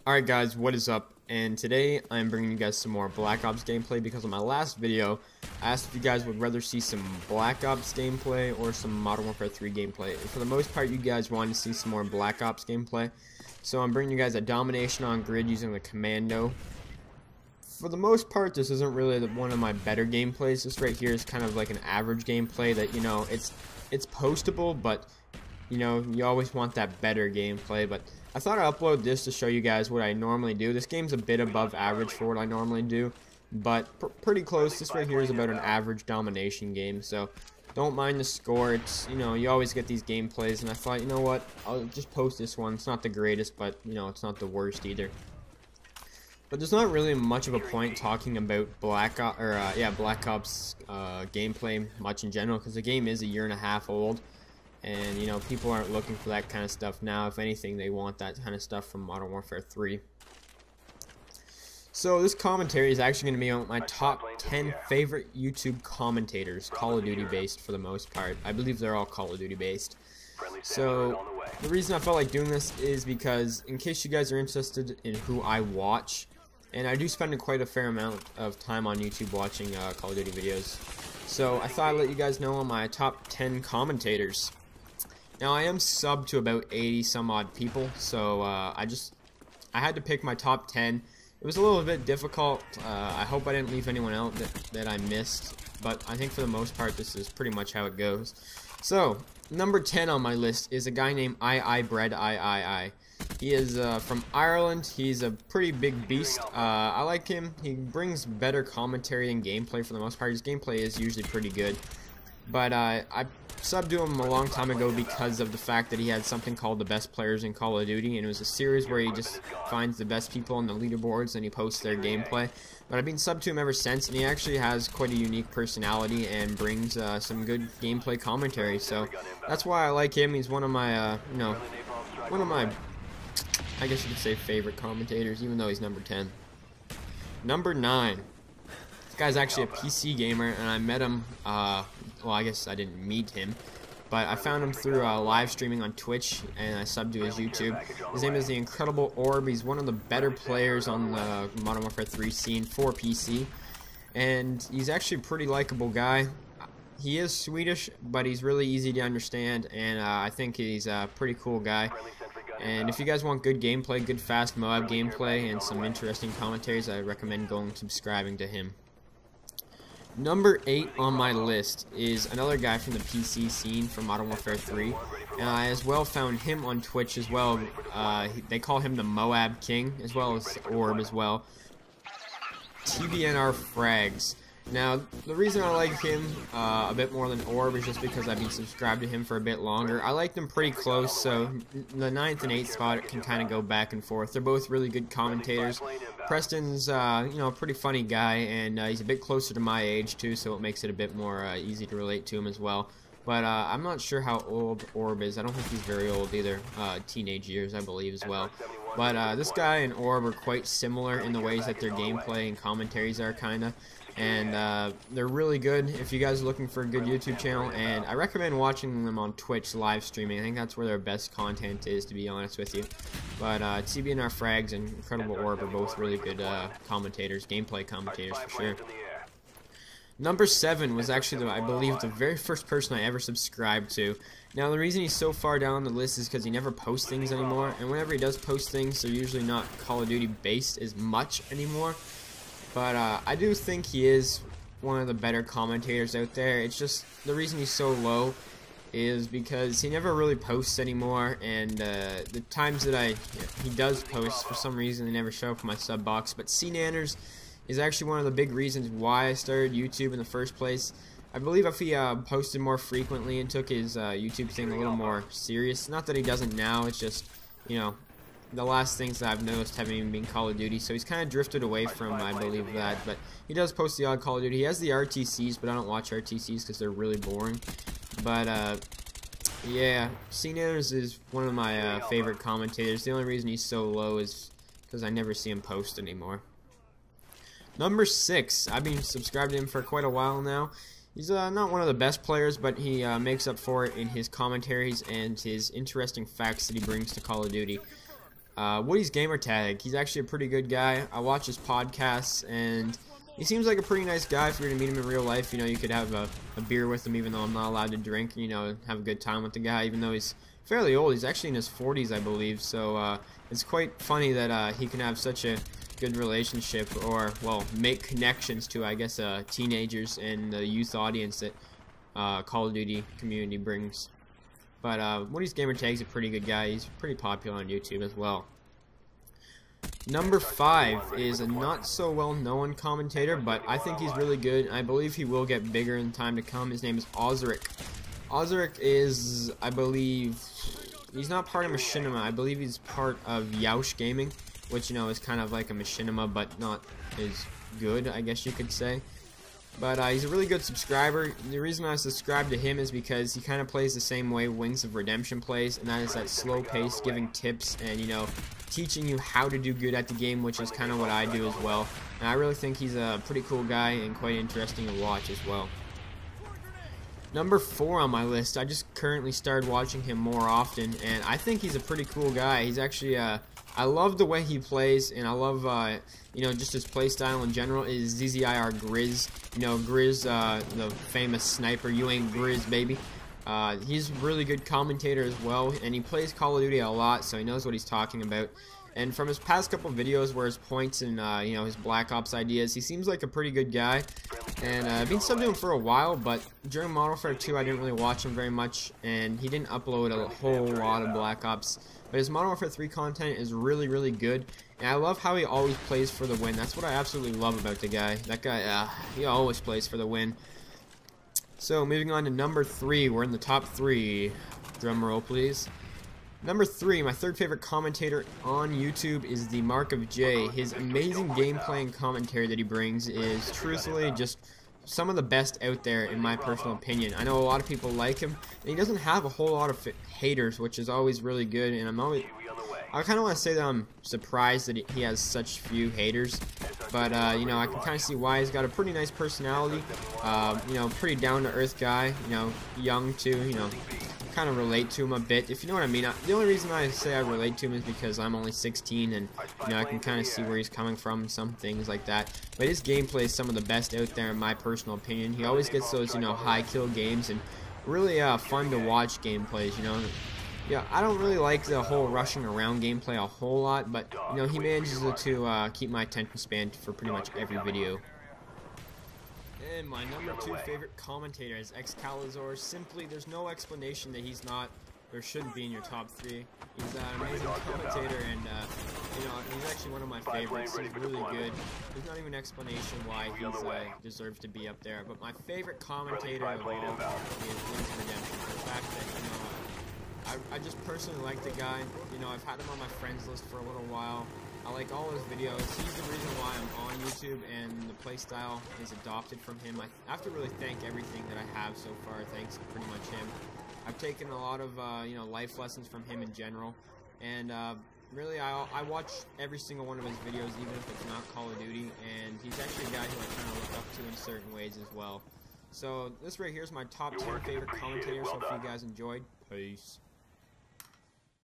Alright guys, what is up? And today I'm bringing you guys some more Black Ops gameplay because on my last video I asked if you guys would rather see some Black Ops gameplay or some Modern Warfare 3 gameplay. And for the most part you guys wanted to see some more Black Ops gameplay. So I'm bringing you guys a domination on grid using the commando. For the most part this isn't really one of my better gameplays. This right here is kind of like an average gameplay that, you know, it's postable, but you know, you always want that better gameplay. But I thought I'd upload this to show you guys what I normally do. This game's a bit above average for what I normally do, but pretty close. This right here is about an average domination game, so don't mind the score. It's, you know, you always get these gameplays, and I thought, you know what, I'll just post this one. It's not the greatest, but, you know, it's not the worst either. But there's not really much of a point talking about Black Ops gameplay much in general, because the game is a year and a half old. And, you know, people aren't looking for that kind of stuff now. If anything, they want that kind of stuff from Modern Warfare 3. So this commentary is actually going to be on my top 10 favorite YouTube commentators, Call of Duty based for the most part. I believe they're all Call of Duty based. So the reason I felt like doing this is because, in case you guys are interested in who I watch, and I do spend quite a fair amount of time on YouTube watching Call of Duty videos. So I thought I'd let you guys know on my top 10 commentators. Now I am subbed to about 80 some odd people, so I had to pick my top 10. It was a little bit difficult. I hope I didn't leave anyone out that I missed, but I think for the most part this is pretty much how it goes. So number 10 on my list is a guy named I. He is from Ireland. He's a pretty big beast. I like him. He brings better commentary and gameplay for the most part. His gameplay is usually pretty good. But I subbed to him a long time ago because of the fact that he had something called the best players in Call of Duty, and it was a series where he just finds the best people on the leaderboards and he posts their gameplay. But I've been subbed to him ever since, and he actually has quite a unique personality and brings some good gameplay commentary. So that's why I like him. He's one of my, I guess you could say favorite commentators, even though he's number 10. Number 9. This guy's actually a PC gamer, and I met him, well, I guess I didn't meet him, but I found him through live streaming on Twitch, and I subbed to his YouTube. His name is the Incredible Orb. He's one of the better players on the Modern Warfare 3 scene for PC, and he's actually a pretty likable guy. He is Swedish, but he's really easy to understand, and I think he's a pretty cool guy. And if you guys want good gameplay, good fast Moab gameplay, and some interesting commentaries, I recommend going and subscribing to him. Number 8 on my list is another guy from the PC scene from Modern Warfare 3, and I as well found him on Twitch as well. They call him the Moab King, as well as Orb as well. TBNR Frags. Now, the reason I like him a bit more than Orb is just because I've been subscribed to him for a bit longer. I like them pretty close, so the 9th and 8th spot can kind of go back and forth. They're both really good commentators. Preston's, you know, a pretty funny guy, and he's a bit closer to my age, too, so it makes it a bit more easy to relate to him as well. But I'm not sure how old Orb is. I don't think he's very old either. Teenage years, I believe, as well. But this guy and Orb are quite similar in the ways that their gameplay and commentaries are, kind of. And they're really good if you guys are looking for a good YouTube channel, and I recommend watching them on Twitch live streaming. I think that's where their best content is, to be honest with you. But TBNR Frags and Incredible Orb are both really good commentators, gameplay commentators for sure. Number 7 was actually, I believe, the very first person I ever subscribed to. Now, the reason he's so far down the list is because he never posts things anymore, and whenever he does post things, they're usually not Call of Duty based as much anymore. But I do think he is one of the better commentators out there. It's just the reason he's so low is because he never really posts anymore, and the times that he does post, for some reason they never show up in my sub box. But CNanners is actually one of the big reasons why I started YouTube in the first place. I believe if he posted more frequently and took his YouTube thing a little more serious, not that he doesn't now, it's just, you know, the last things that I've noticed haven't even been Call of Duty, so he's kind of drifted away from, I believe, that. But he does post the odd Call of Duty. He has the RTCs, but I don't watch RTCs because they're really boring. But yeah, CNanners is one of my favorite commentators. The only reason he's so low is because I never see him post anymore. Number 6, I've been subscribed to him for quite a while now. He's not one of the best players, but he makes up for it in his commentaries and his interesting facts that he brings to Call of Duty. Woody's Gamertag. He's actually a pretty good guy. I watch his podcasts, and he seems like a pretty nice guy. If you were to meet him in real life, you know, you could have a beer with him, even though I'm not allowed to drink, you know, have a good time with the guy, even though he's fairly old. He's actually in his 40s, I believe, so it's quite funny that he can have such a good relationship, or, well, make connections to, I guess, teenagers and the youth audience that Call of Duty community brings. But Woody's Gamertag's a pretty good guy. He's pretty popular on YouTube as well. Number 5 is a not so well known commentator, but I think he's really good. I believe he will get bigger in time to come. His name is Ozric. Ozric is, I believe, he's not part of Machinima. I believe he's part of Yaush Gaming, which, you know, is kind of like a Machinima, but not as good, I guess you could say. But he's a really good subscriber. The reason I subscribe to him is because he kind of plays the same way Wings of Redemption plays, and that is that slow pace, giving tips and, you know, teaching you how to do good at the game, which is kind of what I do as well. And I really think he's a pretty cool guy and quite interesting to watch as well. Number 4 on my list, I just currently started watching him more often, and I think he's a pretty cool guy. He's actually, I love the way he plays, and I love, you know, just his play style in general. Is ZZIR Griz. You know, Griz, the famous sniper. You ain't Griz, baby. He's a really good commentator as well, and he plays Call of Duty a lot, so he knows what he's talking about. And from his past couple videos where his points and, you know, his Black Ops ideas, he seems like a pretty good guy. And I've been subbed to him for a while, but during Modern Warfare 2 I didn't really watch him very much, and he didn't upload a whole lot of Black Ops. But his Modern Warfare 3 content is really, really good, and I love how he always plays for the win. That's what I absolutely love about the guy. That guy, he always plays for the win. So, moving on to number 3, we're in the top 3. Drum roll, please. Number 3, my third favorite commentator on YouTube is the Mark of J. His amazing gameplay and commentary that he brings is truthfully just some of the best out there, in my personal opinion. I know a lot of people like him, and he doesn't have a whole lot of haters, which is always really good, and I kind of want to say that I'm surprised that he has such few haters, but, you know, I can kind of see why. He's got a pretty nice personality, you know, pretty down-to-earth guy, you know, young too, you know, kind of relate to him a bit, if you know what I mean. The only reason I say I relate to him is because I'm only 16, and, you know, I can kind of see where he's coming from, some things like that. But his gameplay is some of the best out there, in my personal opinion. He always gets those, you know, high kill games, and really fun to watch gameplays, you know. Yeah, I don't really like the whole rushing around gameplay a whole lot, but, you know, he manages to keep my attention span for pretty much every video. And my number 2 favorite commentator is Excalibur. Simply, there's no explanation that he's not, or shouldn't be in your top 3. He's an amazing commentator, and, you know, he's actually one of my favorites. He's really good. There's not even an explanation why he deserves to be up there. But my favorite commentator of all is Wings of Redemption. The fact that, you know, I just personally like the guy. You know, I've had him on my friends list for a little while. I like all his videos. He's the reason why I'm on YouTube, and the playstyle is adopted from him. I have to really thank everything that I have so far, thanks to pretty much him. I've taken a lot of, you know, life lessons from him in general, and really I watch every single one of his videos, even if it's not Call of Duty, and he's actually a guy who I kind of look up to in certain ways as well. So this right here is my top 10 favorite commentators. Hope you guys enjoyed. Peace.